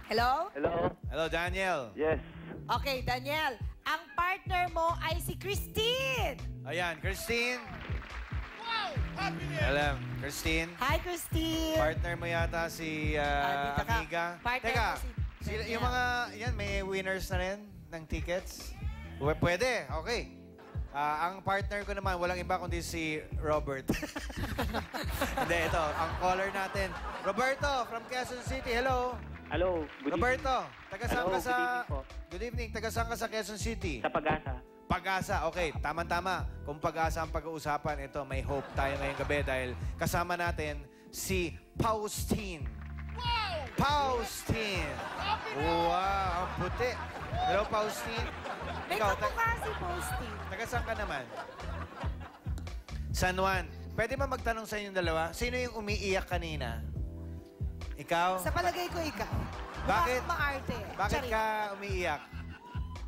Hello? Hello? Hello, Daniel. Yes. Okay, Daniel. Ang partner mo ay si Christine. Ayan, Christine. Alam, Christine. Hi, Christine. Partner mo yata si dito ka. Amiga. Partner Teka, mo si Daniel. yung mga, yan, may winners na rin ng tickets? Pwede, okay. Ang partner ko naman, walang iba kundi si Robert. Hindi, ito, ang caller natin. Roberto from Quezon City, hello. Hello. Good Roberto, taga saan Hello, ka sa... good evening po. Good evening, taga saan ka sa Quezon City? evening. Sa Pag-asa. Pag-asa, okay. Tama-tama. Kung pag-asa ang pag-uusapan, ito, may hope tayo ngayong gabi dahil kasama natin si Faustine. Wow! Faustine! Wow, ang puti. Hello, Faustine. May kamukha si Posty. Taga saan ka naman? San Juan. Pwede ba magtanong sa inyong dalawa? Sino yung umiiyak kanina? Ikaw? Sa palagay ko, ikaw. Bakit? Maarte. Bakit Charing. ka umiiyak?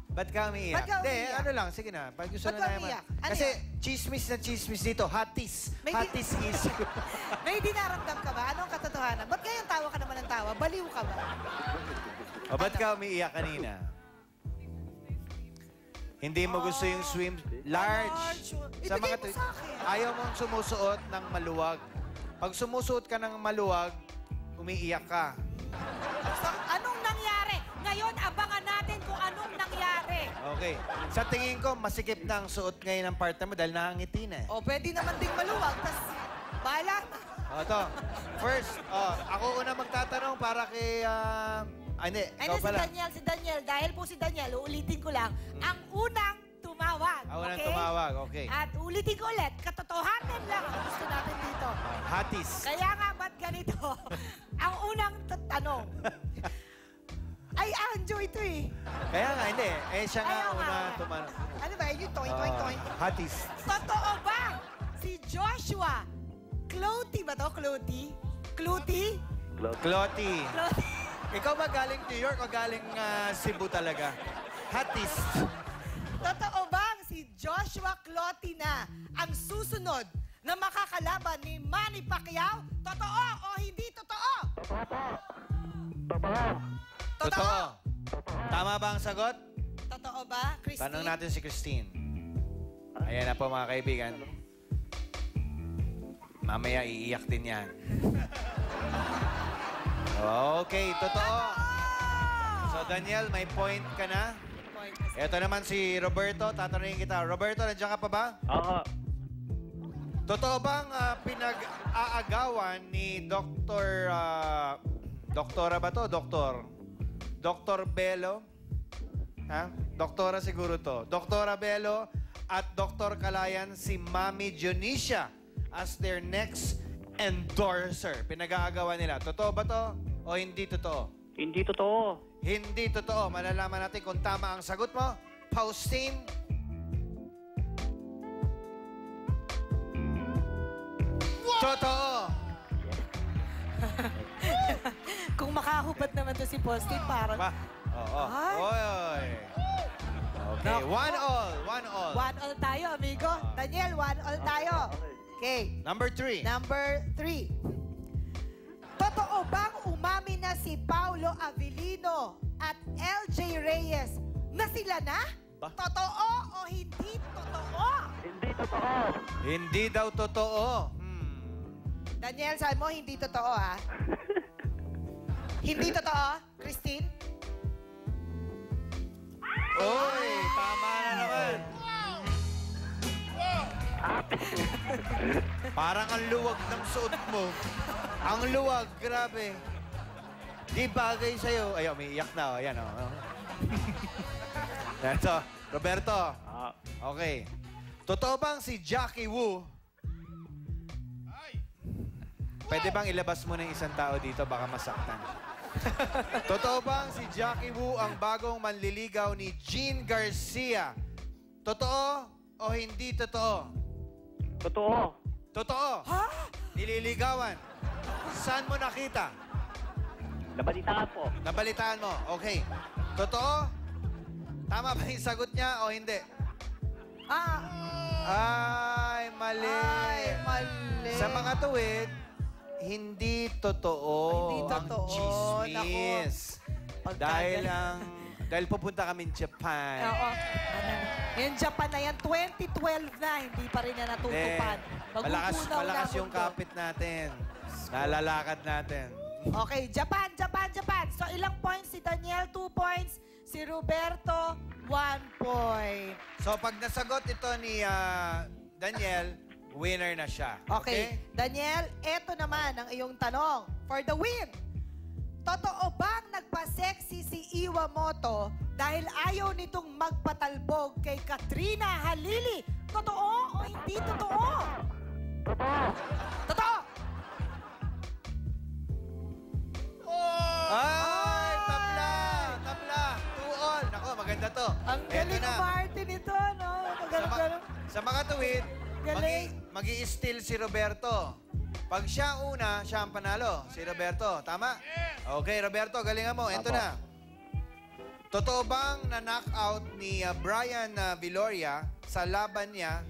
Ba't ka umiiyak? Ba't ka Hindi, umiiyak? ano lang, sige na. Pag gusto Ba't na ka naman. umiiyak? Ano Kasi yun? chismis na chismis dito. Hatis. May Hatis issue. May dinaramdam ka ba? Anong katotohanan? Ba't kaya tawa ka naman ng tawa? Baliw ka ba? O, ba't ka umiiyak kanina? Hindi mo gusto yung swim large. Ibigay mo sa akin. Ayaw mong sumusuot ng maluwag. Pag sumusuot ka ng maluwag, umiiyak ka. So, anong nangyari? Ngayon, abangan natin kung anong nangyari. Okay. Sa tingin ko, masikip na ang suot ngayon ng partner mo dahil nakangiti na eh. O, pwede naman ding maluwag. Tapos, bahala na. O, ito. First, ako una magtatanong para kay... hindi, Ay, ikaw na si pala. Daniel, si Daniel. Dahil po si Daniel, uulitin ko lang, ang unang tumawag. Unang okay? tumawag, okay. At ulitin ko ulit, katotohanan lang ang gusto natin dito. Hatis. Kaya nga, ba't ganito? Ang unang tanong. Ay, Anjo ito eh. Kaya nga, hindi. Eh, siya nga Ayaw una nga. tumanong. Ano ba? Yung toy. Hatis. Totoo ba? Si Joshua Clotty ba to? Clotty? Clotty? Clotty. Clotty. Ikaw ba galing New York o galing Cebu talaga? Hatis. Totoo bang si Joshua Clotty na ang susunod na makakalaban ni Manny Pacquiao? Totoo o hindi totoo? Totoo. Tama ba ang sagot? Totoo ba, Christine? Tanong natin si Christine. Ayan na po mga kaibigan. Mamaya iiyak din yan. Okay, totoo. So Daniel, may point ka na. Ito naman si Roberto. Tatanungin kita. Roberto, nandiyan ka pa ba? Oo. Totoo bang pinag-aagawan ni Dr. Doktora ba to? Dr. Bello? Ha? Doktora siguro to. Doktora Bello at Dr. Kalayan si Mami Dionisia as their next endorser. Pinag-aagawan nila. Totoo ba to? O hindi totoo? Hindi totoo. Hindi totoo. Malalaman natin kung tama ang sagot mo. Faustine? Totoo! Kung makahubad naman to si Postin, parang... Ba? Oo. Ay. Oy. Okay. Naku. 1-1. 1-all tayo, amigo. Daniel, 1-all tayo. Okay. Number 3. Number 3. Totoo bang umami na si Paulo Avellino at LJ Reyes na sila na? Ba? Totoo o hindi totoo? Hindi totoo. Hindi daw totoo. Daniel, saan mo hindi totoo, ha? Hindi totoo? Christine? Oy, tama na naman. Parang ang luwag ng suot mo. Ang luwag, grabe. Di bagay sa'yo. Ay, umiiyak na. Ayan, oh. Ito, Roberto. Okay. Totoo bang si Jackie Wu? Pwede bang ilabas mo ng isang tao dito? Baka masaktan. Totoo bang si Jackie Wu ang bagong manliligaw ni Jean Garcia? Totoo o hindi totoo? Totoo. Totoo. Ha? Nililigawan. Saan mo nakita? Nabalitaan po. Nabalitaan mo. Okay. Totoo? Tama ba yung sagot niya o hindi? Ay, mali. Ay, mali. Sa mga tuwid, hindi totoo. Hindi totoo. Ang chismis. Dahil pupunta kami Japan. Oo. Yung Japan na yan, 2012 na, hindi pa rin yan natutupad. Magugunaw Malakas na yung mundo. kapit natin. Nalalakad natin. Okay, Japan. So, ilang points si Daniel? 2 points. Si Roberto, 1 point. So, pag nasagot ito ni Daniel, winner na siya. Okay. Daniel, eto naman ang iyong tanong. For the win, totoo bang nagpa-sexy si Iwamoto dahil ayaw nitong magpatalbog kay Katrina Halili? Totoo o hindi totoo? Totoo. Totoo! Ay! Tabla! 2-all. Nako, maganda to. Ang Eto galing na. ng Martin ito, no? Magaling. Sa mga tuwid, Galing. mag-i-steal si Roberto. Pag siya una, siya ang panalo. Si Roberto. Tama? Okay, Roberto, galingan mo. Ito Apo. na. Totoo bang na-knockout ni Brian Viloria sa laban niya?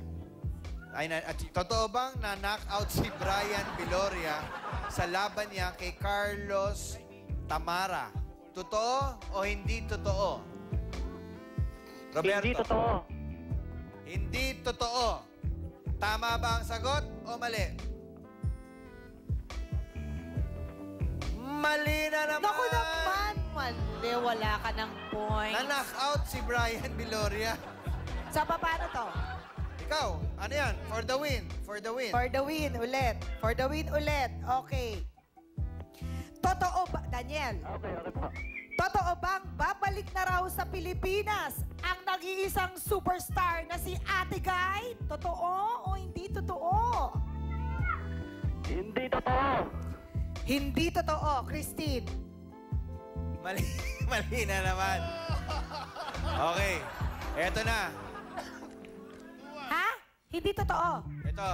Totoo bang na-knockout si Brian Viloria sa laban niya kay Carlos Tamara? Totoo o hindi totoo? Roberto. Hindi totoo. Hindi totoo. Tama ba ang sagot o mali? Mali na naman! Naku naman, mali. Wala ka ng point. Na-knock-out si Brian Viloria. Sa paano to? Ikaw, ano yan? For the win. For the win. For the win ulit. For the win ulit. Okay. Totoo ba, Daniel? Okay po. Totoo bang babalik na raw sa Pilipinas ang nag-iisang superstar na si Ate Guy? Totoo o hindi totoo? Hindi totoo. Hindi totoo, Christine. Mali, mali na naman. Okay. Eto na. Ha? Hindi totoo. Ito.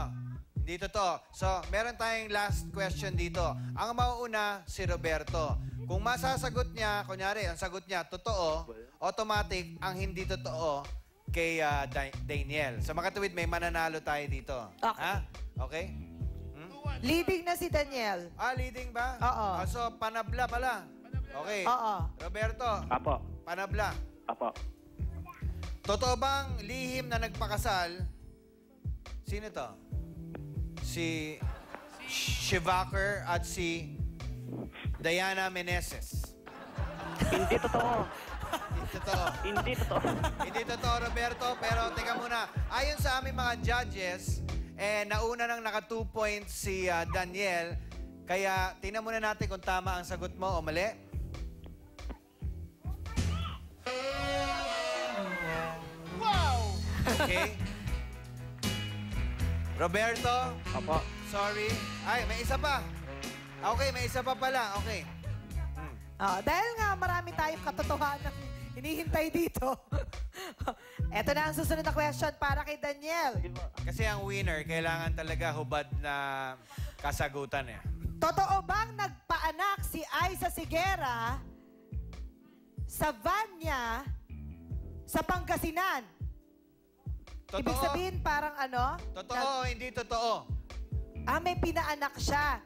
Hindi totoo. So, meron tayong last question dito. Ang mauuna, si Roberto. Kung masasagot niya, kunyari, ang sagot niya, totoo, automatic, ang hindi totoo kay Daniel. Sa makatuwid, may mananalo tayo dito. Okay. Ha? Okay? Leading na si Daniel. Leading ba? Oo. So, panabla pala. Okay. Oo. Roberto, Apo. panabla. Apo. Totoo bang lihim na nagpakasal? Sino to? Si Shivaker at si Diana Meneses. Hindi totoo. Hindi totoo. Hindi totoo. Hindi totoo, Roberto. Pero teka muna. Ayon sa aming mga judges, nauna nang naka 2 points si Daniel. Kaya tingnan muna natin kung tama ang sagot mo o mali. Wow! Okay. Roberto, Apo. sorry. Ay, may isa pa. Okay, may isa pa pala. Okay. Dahil nga marami tayong katotohanan hinihintay dito. Ito na ang susunod na question para kay Daniel. Kasi ang winner, kailangan talaga hubad na kasagutan eh. Totoo bang nagpaanak si Aiza Sigera sa van niya sa Pangasinan? Totoo? Ibig sabihin parang ano? Totoo o hindi totoo? May pinaanak siya.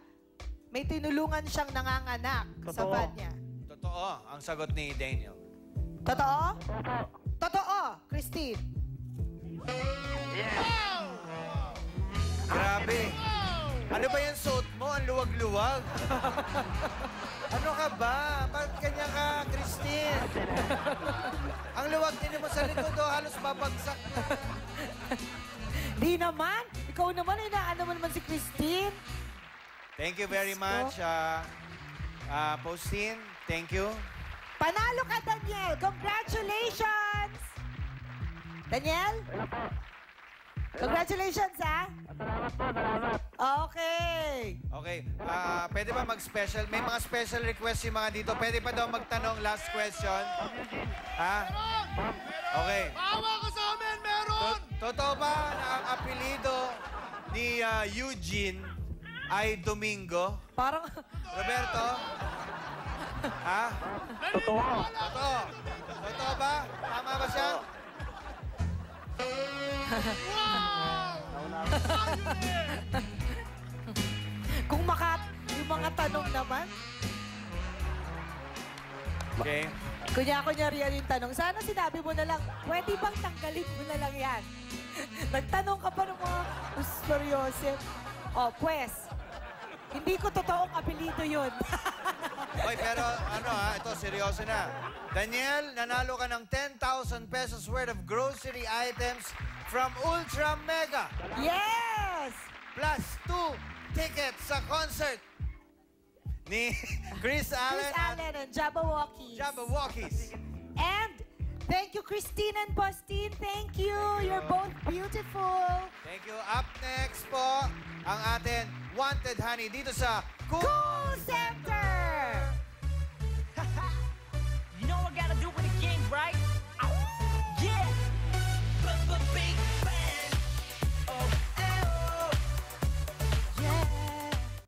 May tinulungan siyang nanganganak sa Totoo. van niya. Totoo ang sagot ni Daniel. Totoo? Totoo, Christine. Grabe. Ano ba yung suot mo? Ang luwag-luwag. Ano ka ba? Bakit ganyan ka, Christine? Ang luwag din mo sa likod, halos babagsak na. Di naman. Ikaw naman, inaano mo naman si Christine. Thank you very much, Postin. Thank you. Panalo ka, Daniel! Congratulations! Daniel? Congratulations, ha? Salamat po, salamat. Okay. Okay. Pwede ba mag-special? May mga special request yung mga dito. Pwede pa daw magtanong last question? Ha? Okay. Maawa ka sa amin, meron! Totoo ba na ang apelido ni Eugene ay Domingo? Parang, Roberto? Ha? Totoo. Totoo. Totoo ba? Tama ba siya? yung mga tanong naman. Okay? Kunya-kunyari yan yung tanong. Sana sinabi mo na lang, pwede bang tanggalin mo na lang yan? Nagtanong ka pa ng mga misteryoso. O, pues, hindi ko totoong apelido yun. Oy, pero ito, seryoso na. Daniel, nanalo ka ng 10,000 pesos worth of grocery items from Ultra Mega. Yes! Plus 2 tickets sa concert ni Chris Allen Chris Allen and Jabberwockies. Jabberwockies. And thank you, Christine and Bostin. Thank you. You're both beautiful. Thank you. Up next po, ang atin Wanted Honey dito sa Cool